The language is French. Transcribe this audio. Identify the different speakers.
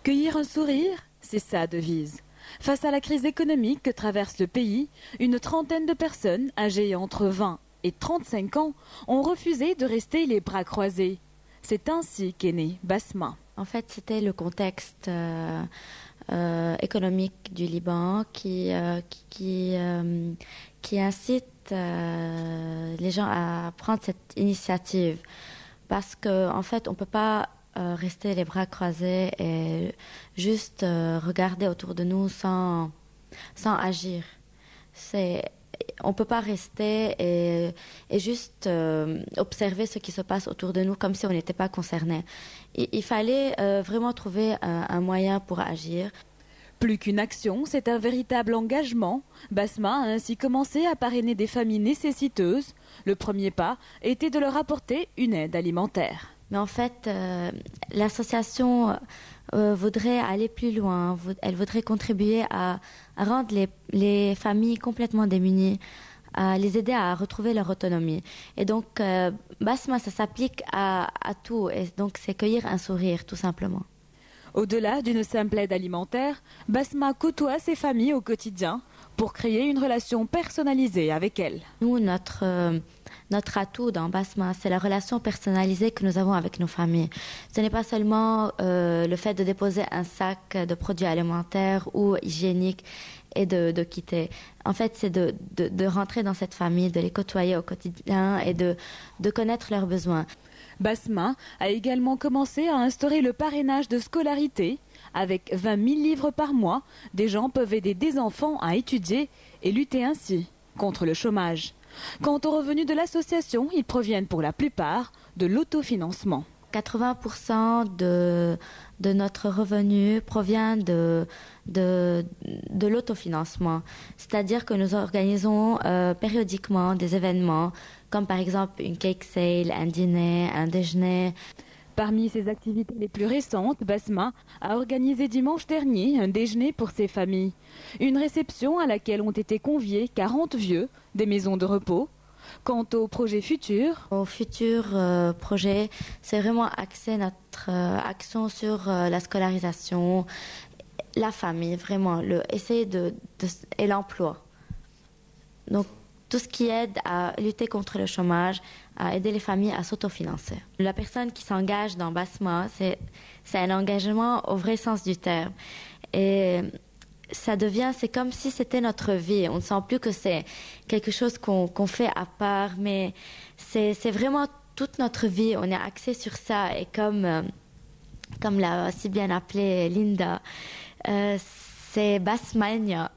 Speaker 1: Cueillir un sourire, c'est sa devise. Face à la crise économique que traverse le pays, une trentaine de personnes âgées entre 20 et 35 ans ont refusé de rester les bras croisés. C'est ainsi qu'est né Basma.
Speaker 2: En fait, c'était le contexte économique du Liban qui incite les gens à prendre cette initiative. Parce qu'en fait, on ne peut pas rester les bras croisés et juste regarder autour de nous sans agir. On ne peut pas rester et juste observer ce qui se passe autour de nous comme si on n'était pas concernés. Il fallait vraiment trouver un moyen pour agir.
Speaker 1: Plus qu'une action, c'est un véritable engagement. Basma a ainsi commencé à parrainer des familles nécessiteuses. Le premier pas était de leur apporter une aide alimentaire.
Speaker 2: Mais en fait, l'association voudrait aller plus loin. Elle voudrait contribuer à rendre les familles complètement démunies, à les aider à retrouver leur autonomie. Et donc, Basma, ça s'applique à tout. Et donc, c'est cueillir un sourire, tout simplement.
Speaker 1: Au-delà d'une simple aide alimentaire, Basma côtoie ses familles au quotidien pour créer une relation personnalisée avec elles.
Speaker 2: Nous, notre atout dans Basma, c'est la relation personnalisée que nous avons avec nos familles. Ce n'est pas seulement le fait de déposer un sac de produits alimentaires ou hygiéniques et de quitter. En fait, c'est de rentrer dans cette famille, de les côtoyer au quotidien et de connaître leurs besoins.
Speaker 1: Basma a également commencé à instaurer le parrainage de scolarité. Avec 20 000 livres par mois, des gens peuvent aider des enfants à étudier et lutter ainsi contre le chômage. Quant aux revenus de l'association, ils proviennent pour la plupart de l'autofinancement.
Speaker 2: 80% de notre revenu provient de l'autofinancement. C'est-à-dire que nous organisons périodiquement des événements, comme par exemple une cake sale, un dîner, un déjeuner.
Speaker 1: Parmi ses activités les plus récentes, Basma a organisé dimanche dernier un déjeuner pour ses familles. Une réception à laquelle ont été conviés 40 vieux des maisons de repos. Quant aux projets futurs,
Speaker 2: projet, c'est vraiment axer notre action sur la scolarisation, la famille, vraiment, essayer et l'emploi. Donc, tout ce qui aide à lutter contre le chômage, à aider les familles à s'autofinancer. La personne qui s'engage dans Basma, c'est un engagement au vrai sens du terme. Et c'est comme si c'était notre vie. On ne sent plus que c'est quelque chose qu'on fait à part, mais c'est vraiment toute notre vie. On est axé sur ça. Et comme l'a si bien appelé Linda, c'est Basmania.